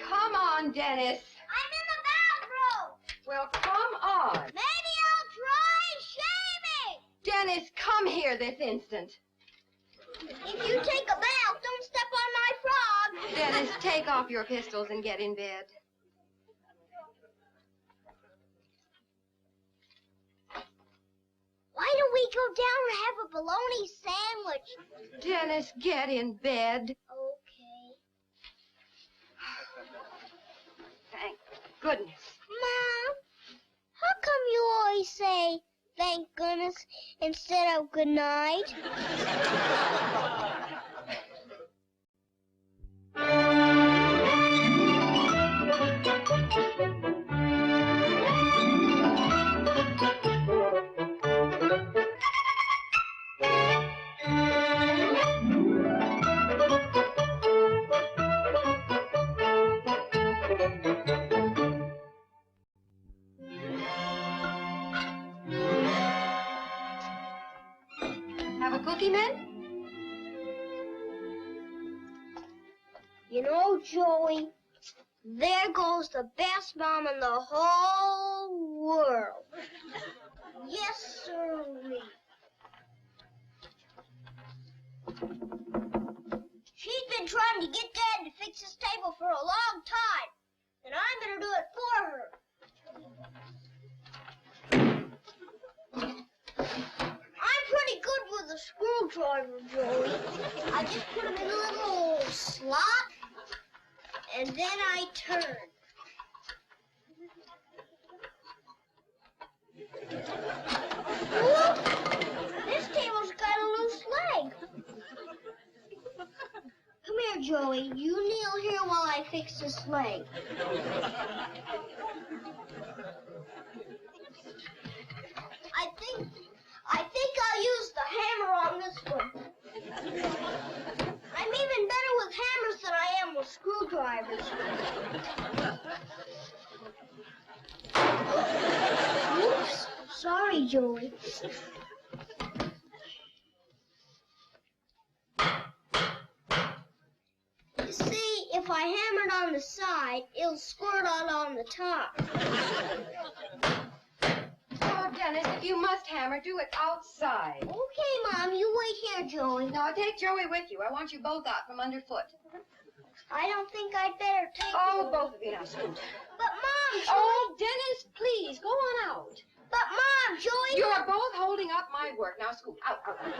Come on, Dennis. I'm in the bathroom. Well, come on. Maybe I'll try shaving. Dennis, come here this instant. If you take a bath, don't step on my frog. Dennis, take off your pistols and get in bed. Why don't we go down and have a bologna sandwich? Dennis, get in bed. Okay. Thank goodness. Mom, how come you always say thank goodness instead of good night? Have a cookie, men? You know, Joey, there goes the best mom in the whole world. Yes, sir. She's been trying to get Dad to fix his table for a long time, and I'm going to do it for her. I'm pretty good with a screwdriver, Joey. I just put him in a little slot, and then I turn. Whoop! This table's got a loose leg. Come here, Joey. You kneel here while I fix this leg. I think I'll use the hammer on this one. I'm even better with hammers than I am with screwdrivers. Oops. Sorry, Joey. You see, if I hammered on the side, it'll squirt out on the top. Oh, Dennis, if you must hammer, do it outside. Okay, Mom, you wait here, Joey. Now, take Joey with you. I want you both out from underfoot. I don't think I'd better take Oh, you. both of you now, scoot. But, Mom, Joey... Oh, Dennis, please, go on out. But, Mom, Joey... You're both holding up my work. Now, scoot. Out, out, out.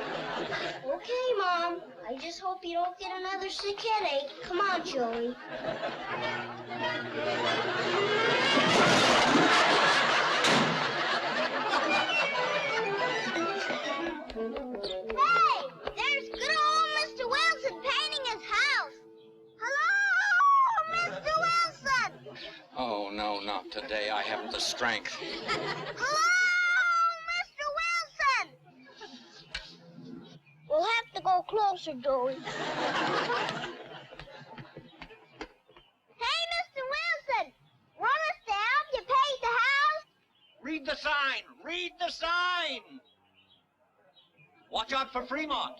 Okay, Mom. I just hope you don't get another sick headache. Come on, Joey. Hey, there's good old Mr. Wilson painting his house. Hello, Mr. Wilson. Oh, no, not today. I haven't the strength. Hello, Mr. Wilson. We'll have to go closer, Joey. Hey, Mr. Wilson. Want us to help you paint the house? Read the sign! Read the sign! Watch out for Fremont.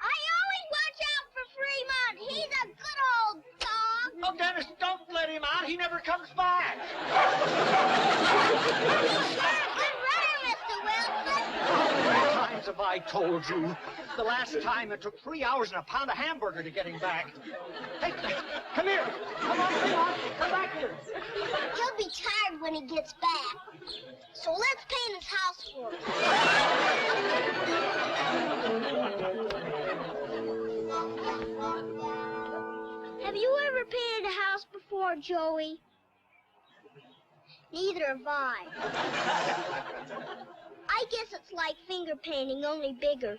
I always watch out for Fremont. He's a good old dog. Oh, Dennis, don't let him out. He never comes back. He's sure a good runner, Mr. Wilson. How many times have I told you? The last time it took 3 hours and a pound of hamburger to get him back. Hey, come here. Come on, Fremont. Come back here. He'll be tired when he gets back. So let's paint his house for him. Have you ever painted a house before, Joey? Neither have I. I guess it's like finger painting, only bigger.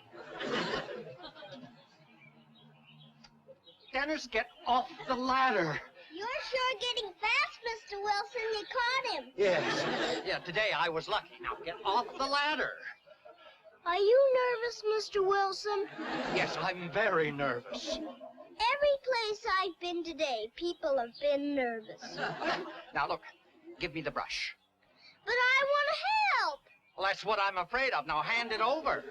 Dennis, get off the ladder. You're sure getting fast, Mr. Wilson. You caught him. Yes. Yeah, today I was lucky. Now get off the ladder. Are you nervous, Mr. Wilson? Yes, I'm very nervous. Every place I've been today, people have been nervous. Now look, give me the brush. But I want to help. Well, that's what I'm afraid of. Now, hand it over.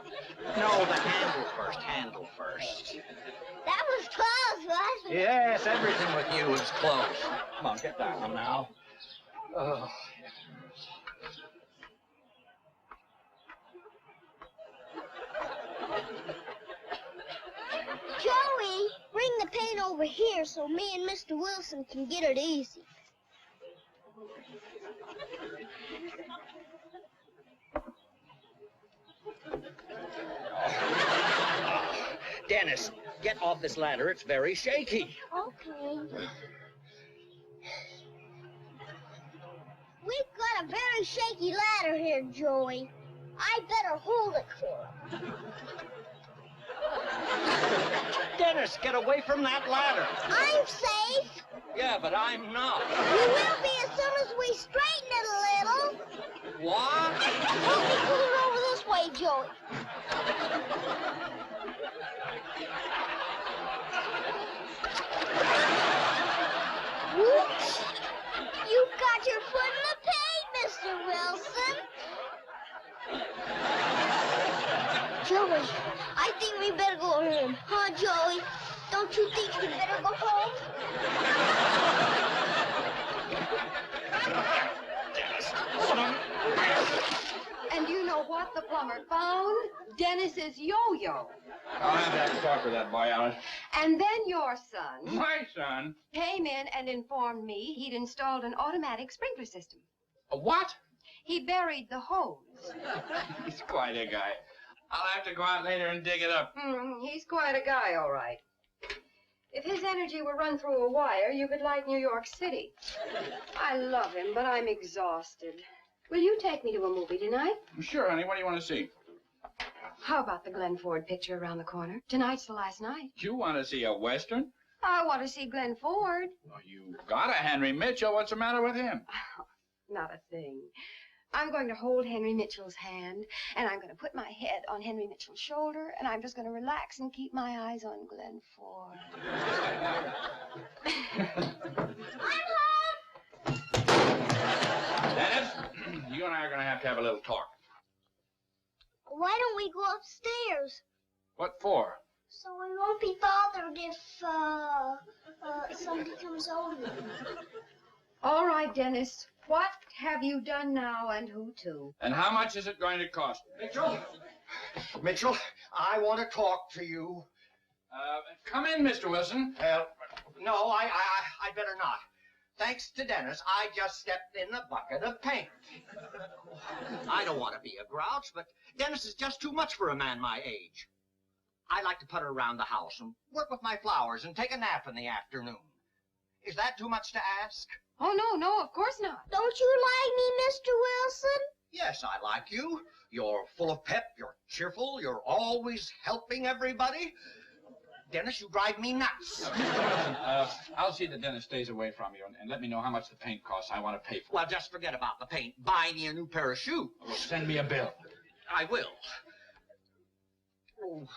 No, the handle first. That was close, wasn't it? Yes, everything with you is close. Come on, get down now. Oh. Joey, bring the paint over here so me and Mr. Wilson can get it easy. Dennis, get off this ladder. It's very shaky. Okay. We've got a very shaky ladder here, Joey. I better hold it for him. Dennis, get away from that ladder. I'm safe. Yeah, but I'm not. You will be as soon as we straighten it a little. What? Help me pull it over this way, Joey. Whoops. You got your foot in the paint, Mr. Wilson. Joey, I think we better go home. Huh, Joey? Don't you think we better go home? And you know what the plumber found? Dennis's yo-yo. I'll have that talk with that boy, Alice. And then your son My son? came in and informed me he'd installed an automatic sprinkler system. A what? He buried the hose. He's quite a guy. I'll have to go out later and dig it up. He's quite a guy, all right. If his energy were run through a wire, you could light New York City. I love him, but I'm exhausted. Will you take me to a movie tonight? Sure, honey. What do you want to see? How about the Glenn Ford picture around the corner? Tonight's the last night. You want to see a Western? I want to see Glenn Ford. Oh, you got a Henry Mitchell. What's the matter with him? Not a thing. I'm going to hold Henry Mitchell's hand, and I'm going to put my head on Henry Mitchell's shoulder, and I'm just going to relax and keep my eyes on Glenn Ford. I'm home. Dennis, you and I are going to have a little talk. Why don't we go upstairs? What for? So we won't be bothered if somebody comes over. All right, Dennis. What have you done now, and who to? And how much is it going to cost? Mitchell, I want to talk to you. Come in, Mr. Wilson. No, I'd better not. Thanks to Dennis, I just stepped in a bucket of paint. I don't want to be a grouch, but Dennis is just too much for a man my age. I like to putter around the house and work with my flowers and take a nap in the afternoon. Is that too much to ask? Oh, no, of course not. Don't you like me, Mr. Wilson? Yes, I like you. You're full of pep, you're cheerful, you're always helping everybody. Dennis, you drive me nuts. I'll see that Dennis stays away from you and let me know how much the paint costs. I want to pay for it. Well, just forget about the paint. Buy me a new pair of shoes. Well, send me a bill. I will. Oh.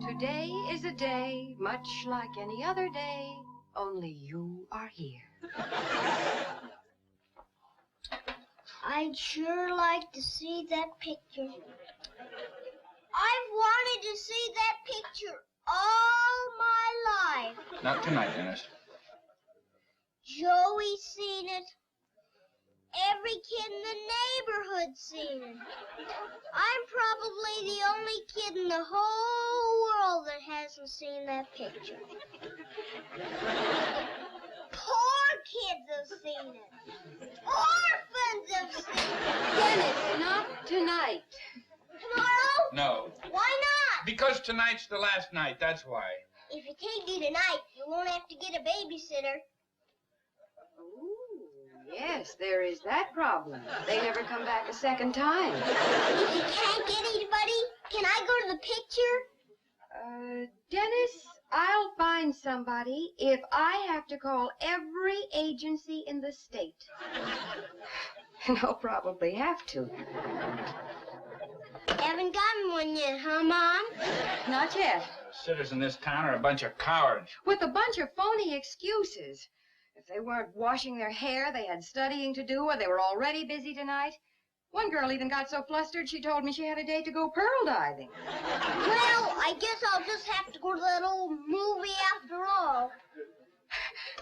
Today is a day much like any other day, only you are here. I'd sure like to see that picture. I've wanted to see that picture all my life. Not tonight, Dennis. Joey's seen it. Every kid in the neighborhood's seen it. I'm probably the only kid in the whole world that hasn't seen that picture. Poor kids have seen it. Orphans have seen it. Dennis, not tonight. Tomorrow? No. Why not? Because tonight's the last night, that's why. If you can't do tonight, you won't have to get a babysitter. Yes, there is that problem. They never come back a second time. If you can't get anybody, can I go to the picture? Dennis, I'll find somebody if I have to call every agency in the state. And I'll probably have to. Haven't gotten one yet, huh, Mom? Not yet. Sitters in this town are a bunch of cowards. With a bunch of phony excuses. If they weren't washing their hair, they had studying to do, or they were already busy tonight. One girl even got so flustered she told me she had a date to go pearl diving. Well, I guess I'll just have to go to that old movie after all.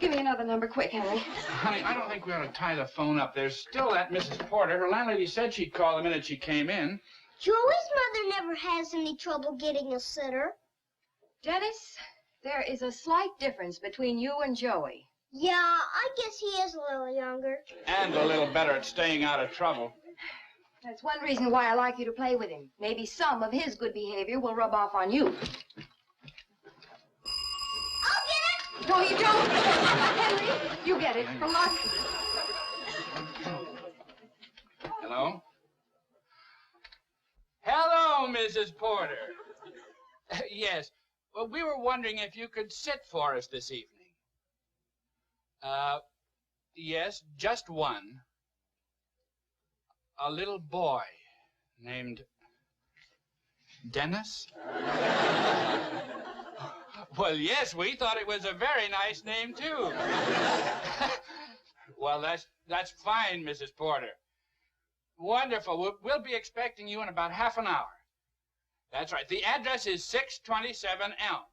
Give me another number quick, Henry. Honey, I don't think we ought to tie the phone up. There's still that Mrs. Porter. Her landlady said she'd call the minute she came in. Joey's mother never has any trouble getting a sitter. Dennis, there is a slight difference between you and Joey. Yeah, I guess he is a little younger. And a little better at staying out of trouble. That's one reason why I like you to play with him. Maybe some of his good behavior will rub off on you. I'll get it! No, you don't. Henry, you get it for luck. Hello? Hello, Mrs. Porter. Yes. Well, we were wondering if you could sit for us this evening. Yes, just one. A little boy named Dennis? Well, yes, we thought it was a very nice name, too. Well, that's fine, Mrs. Porter. Wonderful. We'll be expecting you in about half an hour. That's right. The address is 627 Elm.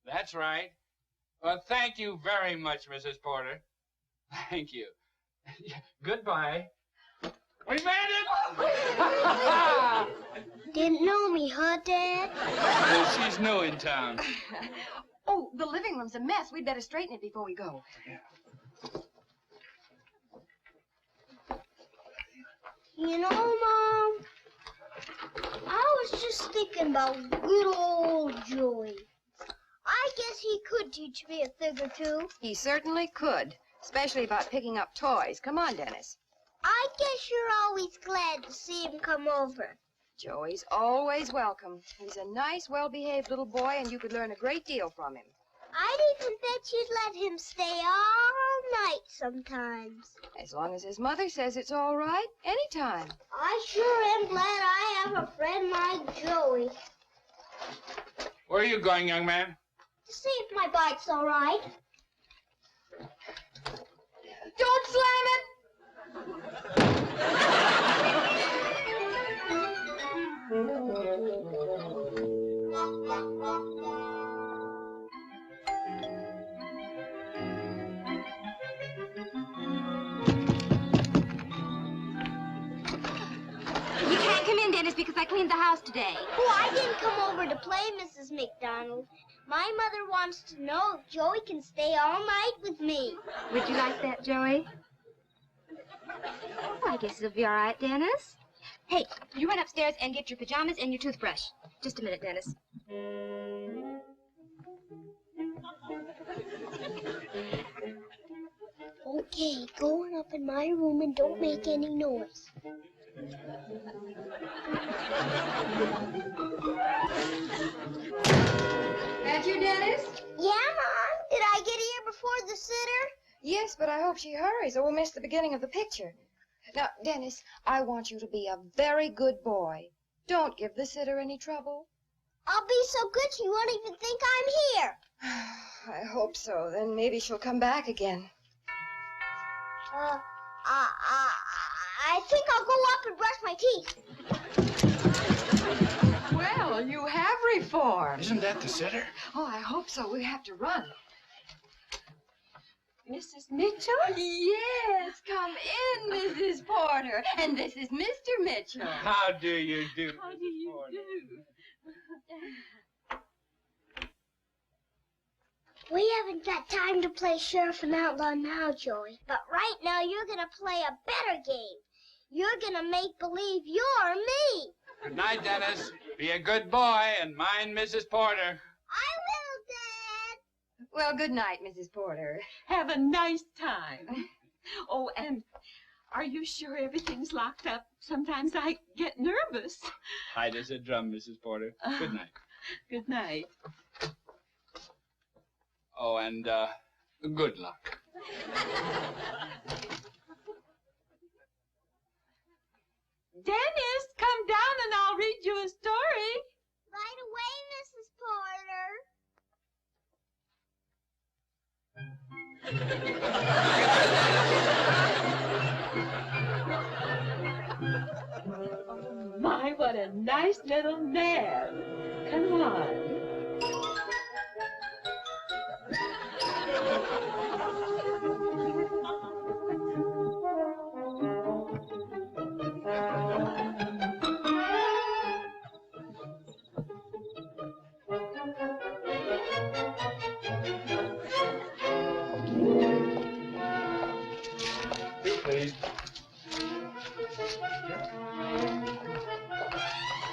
That's right. Well, thank you very much, Mrs. Porter. Thank you. Goodbye. We made it! Didn't know me, huh, Dad? Well, she's new in town. Oh, the living room's a mess. We'd better straighten it before we go. You know, Mom, I was just thinking about good old Joey. I guess he could teach me a thing or two. He certainly could, especially about picking up toys. Come on, Dennis. I guess you're always glad to see him come over. Joey's always welcome. He's a nice, well-behaved little boy, and you could learn a great deal from him. I'd even bet you'd let him stay all night sometimes. As long as his mother says it's all right, anytime. I sure am glad I have a friend like Joey. Where are you going, young man? To see if my bike's all right. Don't slam it! You can't come in, Dennis, because I cleaned the house today. Oh, I didn't come over to play, Mrs. McDonald. My mother wants to know if Joey can stay all night with me. Would you like that, Joey? Well, I guess it'll be all right, Dennis. Hey, you run upstairs and get your pajamas and your toothbrush. Just a minute, Dennis. Okay, go on up in my room and don't make any noise. That you, Dennis? Yeah, Mom? Did I get here before the sitter? Yes, but I hope she hurries or we'll miss the beginning of the picture. Now, Dennis, I want you to be a very good boy. Don't give the sitter any trouble. I'll be so good she won't even think I'm here. I hope so. Then maybe she'll come back again. I think I'll go up and brush my teeth. Well, you have reformed. Isn't that the sitter? Oh, I hope so. We have to run. Mrs. Mitchell? Yes, come in, Mrs. Porter. And this is Mr. Mitchell. How do you do? How do you Porter? do? We haven't got time to play sheriff and outlaw now, Joey. But right now, you're going to play a better game. You're going to make believe you're me. Good night, Dennis. Be a good boy and mind Mrs. Porter. I will, Dad. Well, good night, Mrs. Porter. Have a nice time. Oh, and are you sure everything's locked up? Sometimes I get nervous. Tight as a drum, Mrs. Porter. Good night. Good night. Oh, and good luck. Dennis, come down and I'll read you a story. Right away, Mrs. Porter. what a nice little man. Come on. Please.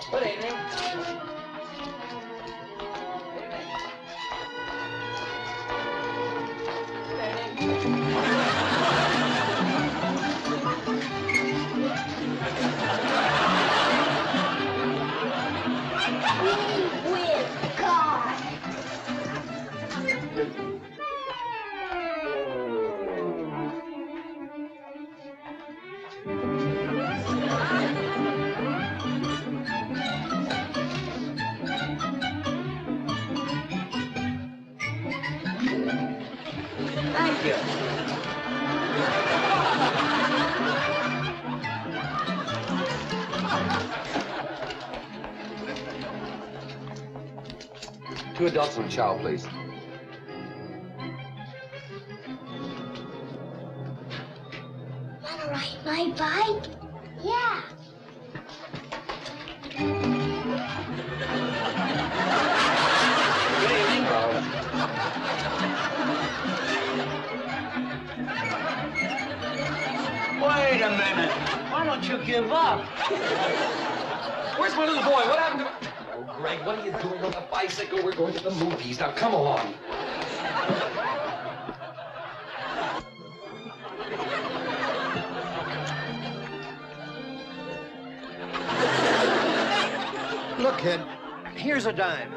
Good evening. With God. Thank you. Two adults and a child, please. Wanna ride my bike? Yeah. Good evening. Wait a minute. Why don't you give up? Where's my little boy? What happened to... Oh, Greg, what are you doing on the bicycle? We're going to the movies. Now, come along. Look, kid, here's a dime.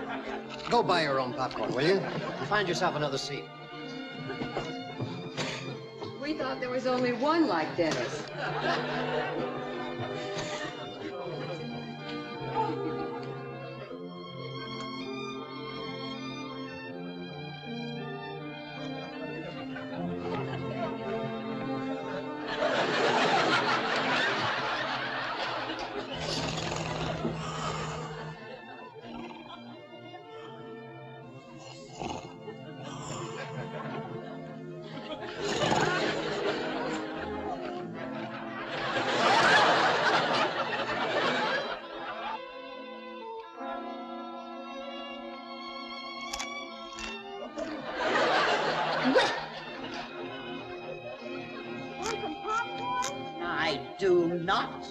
Go buy your own popcorn, will you? And find yourself another seat. We thought there was only one like Dennis. Want some popcorn? I do not.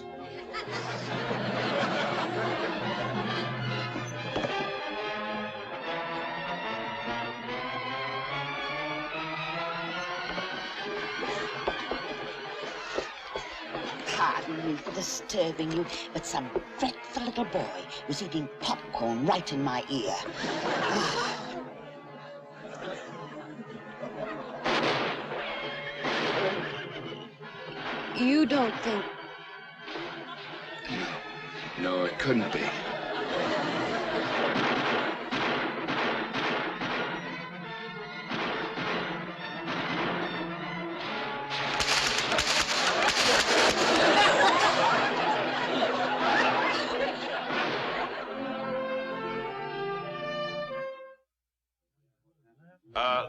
Pardon me for disturbing you, but some fretful little boy was eating popcorn right in my ear. You don't think... No, it couldn't be.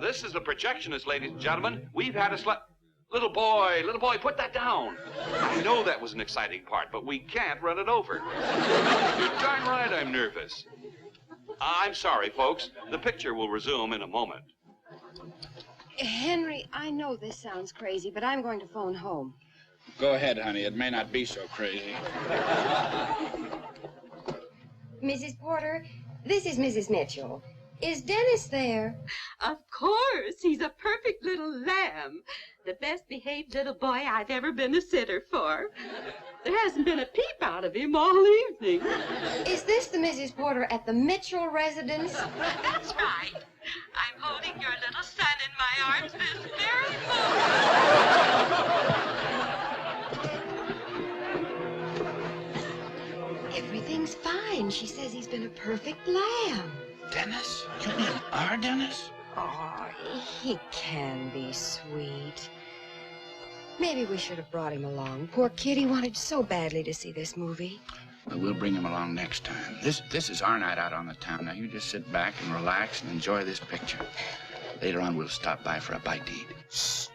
This is the projectionist, ladies and gentlemen. We've had a Little boy, put that down. I know that was an exciting part, but we can't run it over. You're darn right I'm nervous. I'm sorry, folks. The picture will resume in a moment. Henry, I know this sounds crazy, but I'm going to phone home. Go ahead, honey. It may not be so crazy. Mrs. Porter, this is Mrs. Mitchell. Is Dennis there? Of course, he's a perfect little lamb. The best behaved little boy I've ever been a sitter for. There hasn't been a peep out of him all evening. Is this the Mrs. Porter at the Mitchell residence? That's right. I'm holding your little son in my arms this very moment. Everything's fine. She says he's been a perfect lamb. Dennis? You mean our Dennis? Oh, he can be sweet. Maybe we should have brought him along. Poor kid, he wanted so badly to see this movie. But we'll bring him along next time. This is our night out on the town. Now, you just sit back and relax and enjoy this picture. Later on, we'll stop by for a bite to eat. Shh.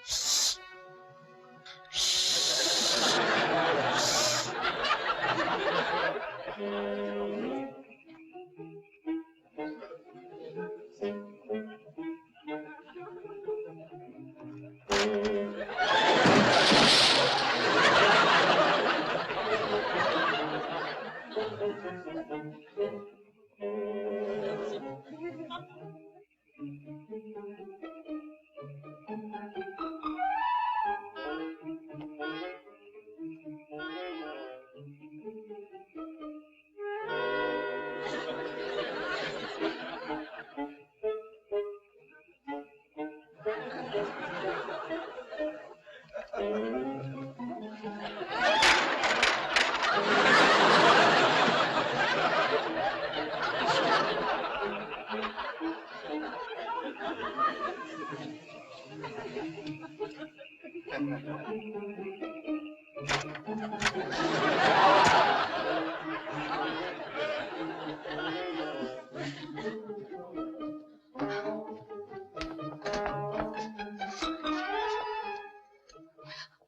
Shh. Shh.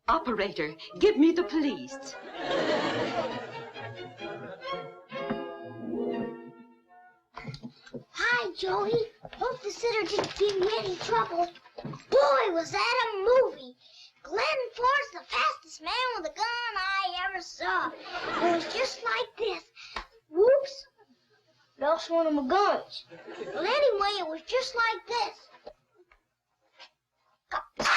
Operator, give me the police. Hi, Joey. Hope the sitter didn't give you any trouble. Boy, was that a movie. Glenn Ford's the fastest man with a gun I ever saw. It was just like this. Whoops. Lost one of my guns. Well, anyway, it was just like this. Kapow!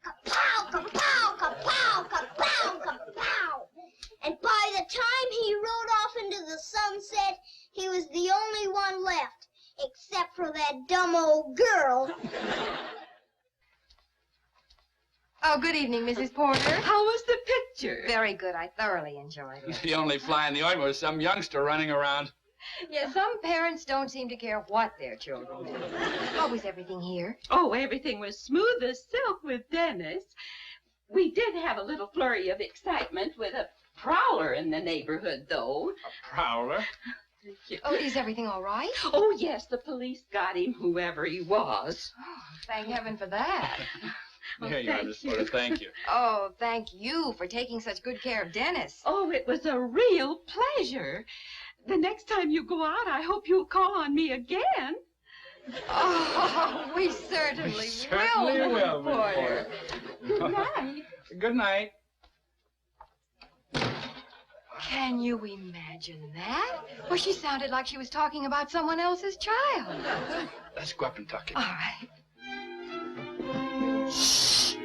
Kapow, kapow, kapow, kapow, kapow. And by the time he rode off into the sunset, he was the only one left, except for that dumb old girl. Oh, good evening, Mrs. Porter. How was the picture? Very good. I thoroughly enjoyed it. The only fly in the ointment was some youngster running around. Yeah, some parents don't seem to care what their children do. How was everything here? Oh, everything was smooth as silk with Dennis. We did have a little flurry of excitement with a prowler in the neighborhood, though. A prowler? Oh, is everything all right? Oh, yes, the police got him, whoever he was. Oh, thank heaven for that. Here you are, Miss Porter. Thank you. Oh, thank you for taking such good care of Dennis. Oh, it was a real pleasure. The next time you go out, I hope you'll call on me again. Oh, we certainly will, Miss Porter. Good night. Good night. Can you imagine that? Well, she sounded like she was talking about someone else's child. Let's go up and tuck it. All right. Shh.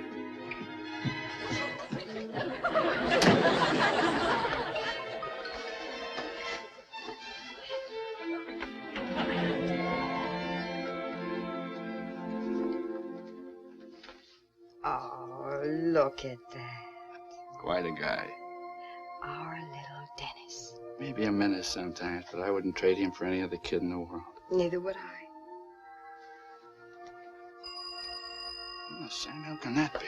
Oh, look at that. Quite a guy. Our little Dennis. Maybe a menace sometimes, but I wouldn't trade him for any other kid in the world. Neither would I. Oh, Sam, how can that be?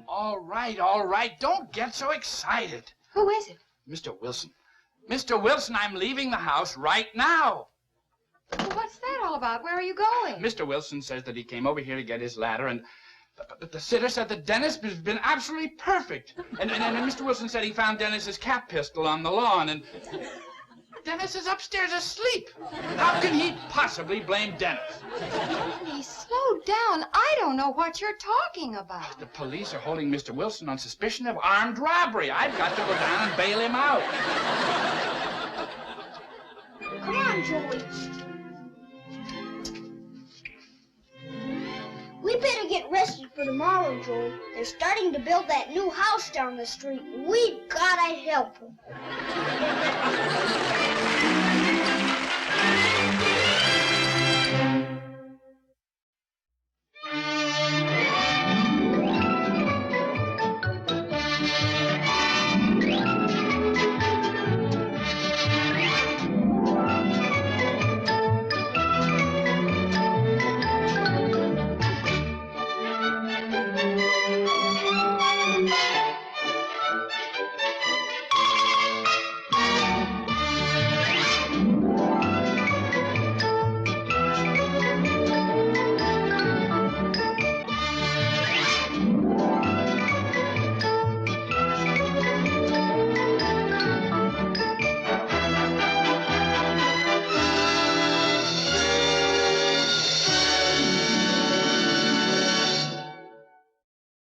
All right. Don't get so excited. Who is it? Mr. Wilson. Mr. Wilson, I'm leaving the house right now. Well, what's that all about? Where are you going? Mr. Wilson says that he came over here to get his ladder, and the sitter said that Dennis has been absolutely perfect. And Mr. Wilson said he found Dennis's cap pistol on the lawn, and Dennis is upstairs asleep. How can he possibly blame Dennis? Honey, slow down. I don't know what you're talking about. The police are holding Mr. Wilson on suspicion of armed robbery. I've got to go down and bail him out. Come on, Joey. We better get rested for tomorrow, Joey. They're starting to build that new house down the street. We've gotta help them.